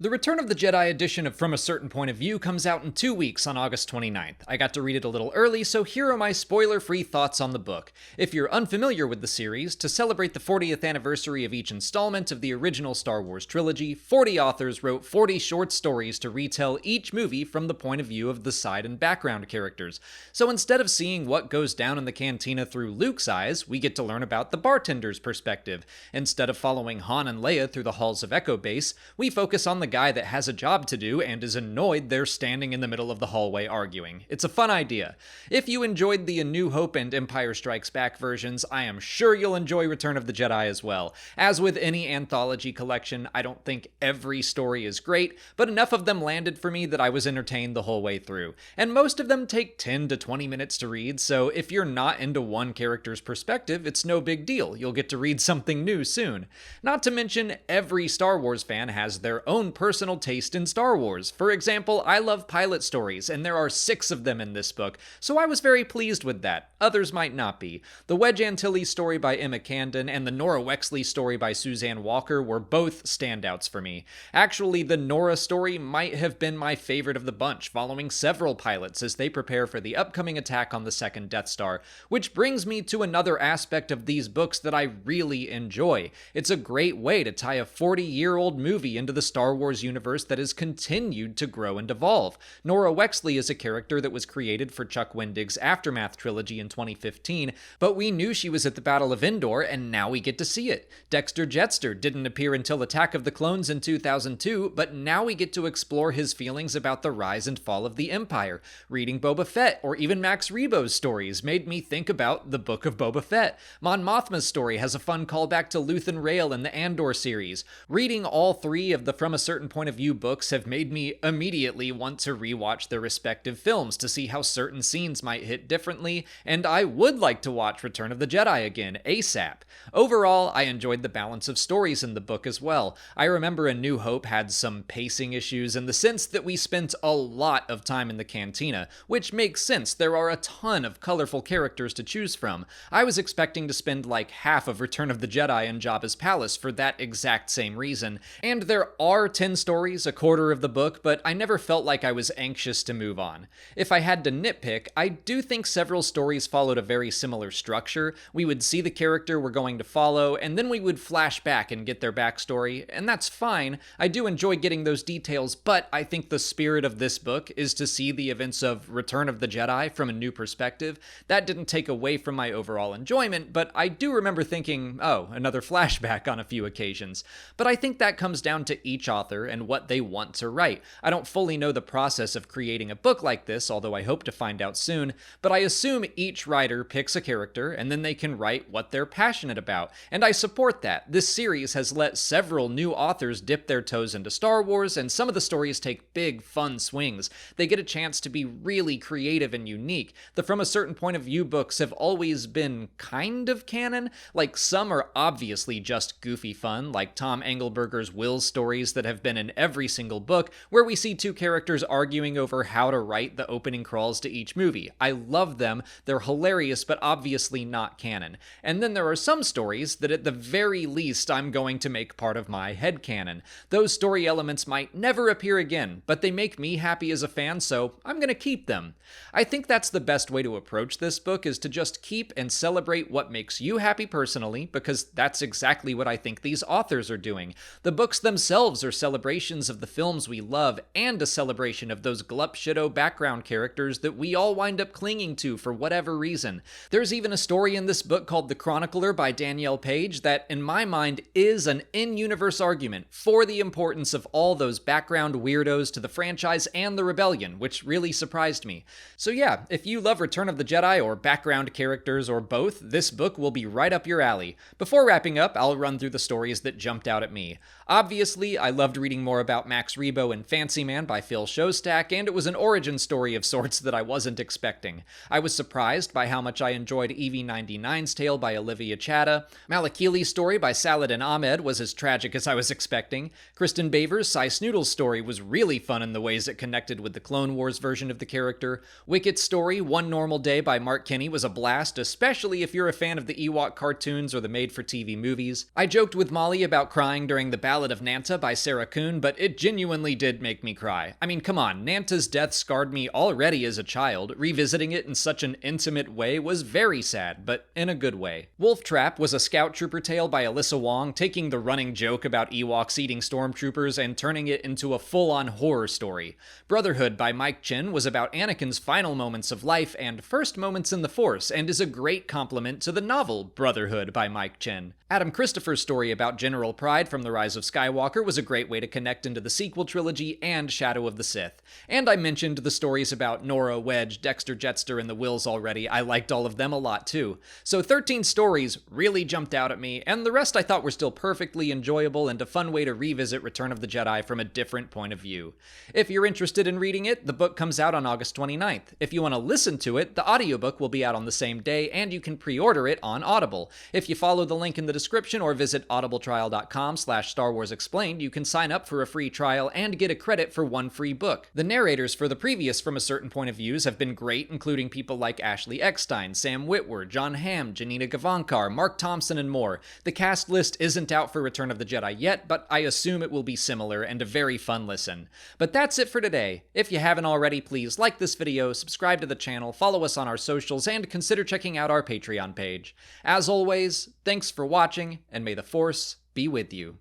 The Return of the Jedi edition of From a Certain Point of View comes out in 2 weeks on August 29th. I got to read it a little early, so here are my spoiler-free thoughts on the book. If you're unfamiliar with the series, to celebrate the 40th anniversary of each installment of the original Star Wars trilogy, 40 authors wrote 40 short stories to retell each movie from the point of view of the side and background characters. So instead of seeing what goes down in the cantina through Luke's eyes, we get to learn about the bartender's perspective. Instead of following Han and Leia through the halls of Echo Base, we focus on the guy that has a job to do and is annoyed they're standing in the middle of the hallway arguing. It's a fun idea. If you enjoyed the A New Hope and Empire Strikes Back versions, I am sure you'll enjoy Return of the Jedi as well. As with any anthology collection, I don't think every story is great, but enough of them landed for me that I was entertained the whole way through. And most of them take 10 to 20 minutes to read, so if you're not into one character's perspective, it's no big deal. You'll get to read something new soon. Not to mention, every Star Wars fan has their own personal taste in Star Wars. For example, I love pilot stories, and there are 6 of them in this book, so I was very pleased with that. Others might not be. The Wedge Antilles story by Emma Camden and the Nora Wexley story by Suzanne Walker were both standouts for me. Actually, the Nora story might have been my favorite of the bunch, following several pilots as they prepare for the upcoming attack on the second Death Star, which brings me to another aspect of these books that I really enjoy. It's a great way to tie a 40-year-old movie into the Star Wars universe that has continued to grow and evolve. Nora Wexley is a character that was created for Chuck Wendig's Aftermath trilogy in 2015, but we knew she was at the Battle of Endor, and now we get to see it. Dexter Jettster didn't appear until Attack of the Clones in 2002, but now we get to explore his feelings about the rise and fall of the Empire. Reading Boba Fett, or even Max Rebo's stories, made me think about the Book of Boba Fett. Mon Mothma's story has a fun callback to Luthen Rael in the Andor series. Reading all 3 of the From a Certain Point of View books have made me immediately want to rewatch their respective films to see how certain scenes might hit differently, and I would like to watch Return of the Jedi again, ASAP. Overall, I enjoyed the balance of stories in the book as well. I remember A New Hope had some pacing issues in the sense that we spent a lot of time in the cantina, which makes sense. There are a ton of colorful characters to choose from. I was expecting to spend like half of Return of the Jedi in Jabba's palace for that exact same reason, and there are 10 stories, a quarter of the book, but I never felt like I was anxious to move on. If I had to nitpick, I do think several stories followed a very similar structure. We would see the character we're going to follow, and then we would flash back and get their backstory, and that's fine. I do enjoy getting those details, but I think the spirit of this book is to see the events of Return of the Jedi from a new perspective. That didn't take away from my overall enjoyment, but I do remember thinking, oh, another flashback on a few occasions. But I think that comes down to each author and what they want to write. I don't fully know the process of creating a book like this, although I hope to find out soon, but I assume each writer picks a character and then they can write what they're passionate about, and I support that. This series has let several new authors dip their toes into Star Wars, and some of the stories take big, fun swings. They get a chance to be really creative and unique. The From a Certain Point of View books have always been kind of canon. Like, some are obviously just goofy fun, like Tom Engelberger's Will stories that have been in every single book, where we see 2 characters arguing over how to write the opening crawls to each movie. I love them, they're hilarious, but obviously not canon. And then there are some stories that at the very least I'm going to make part of my headcanon. Those story elements might never appear again, but they make me happy as a fan, so I'm gonna keep them. I think that's the best way to approach this book, is to just keep and celebrate what makes you happy personally, because that's exactly what I think these authors are doing. The books themselves are celebrations of the films we love, and a celebration of those glup shitto background characters that we all wind up clinging to for whatever reason. There's even a story in this book called The Chronicler by Danielle Page that, in my mind, is an in-universe argument for the importance of all those background weirdos to the franchise and the rebellion, which really surprised me. So yeah, if you love Return of the Jedi or background characters or both, this book will be right up your alley. Before wrapping up, I'll run through the stories that jumped out at me. Obviously, I loved reading more about Max Rebo and Fancy Man by Phil Shostak, and it was an origin story of sorts that I wasn't expecting. I was surprised by how much I enjoyed EV-99's Tale by Olivia Chatta. Malakili's story by Saladin Ahmed was as tragic as I was expecting. Kristen Baver's Cy Snoodle's story was really fun in the ways it connected with the Clone Wars version of the character. Wicket's story, One Normal Day by Mark Kinney, was a blast, especially if you're a fan of the Ewok cartoons or the made-for-TV movies. I joked with Molly about crying during The Ballad of Nanta by Sarah raccoon, but it genuinely did make me cry. I mean, come on, Nanta's death scarred me already as a child. Revisiting it in such an intimate way was very sad, but in a good way. Wolf Trap was a scout trooper tale by Alyssa Wong, taking the running joke about Ewoks eating stormtroopers and turning it into a full-on horror story. Brotherhood by Mike Chin was about Anakin's final moments of life and first moments in the Force, and is a great complement to the novel Brotherhood by Mike Chin. Adam Christopher's story about General Pride from The Rise of Skywalker was a great way to connect into the sequel trilogy and Shadow of the Sith. And I mentioned the stories about Nora, Wedge, Dexter Jetster, and the Wills already. I liked all of them a lot too. So 13 stories really jumped out at me, and the rest I thought were still perfectly enjoyable and a fun way to revisit Return of the Jedi from a different point of view. If you're interested in reading it, the book comes out on August 29th. If you want to listen to it, the audiobook will be out on the same day, and you can pre-order it on Audible. If you follow the link in the description or visit audibletrial.com/Star Wars Explained, you can sign up for a free trial and get a credit for one free book. The narrators for the previous From a Certain Point of Views have been great, including people like Ashley Eckstein, Sam Witwer, John Hamm, Janina Gavankar, Mark Thompson, and more. The cast list isn't out for Return of the Jedi yet, but I assume it will be similar and a very fun listen. But that's it for today. If you haven't already, please like this video, subscribe to the channel, follow us on our socials, and consider checking out our Patreon page. As always, thanks for watching, and may the Force be with you.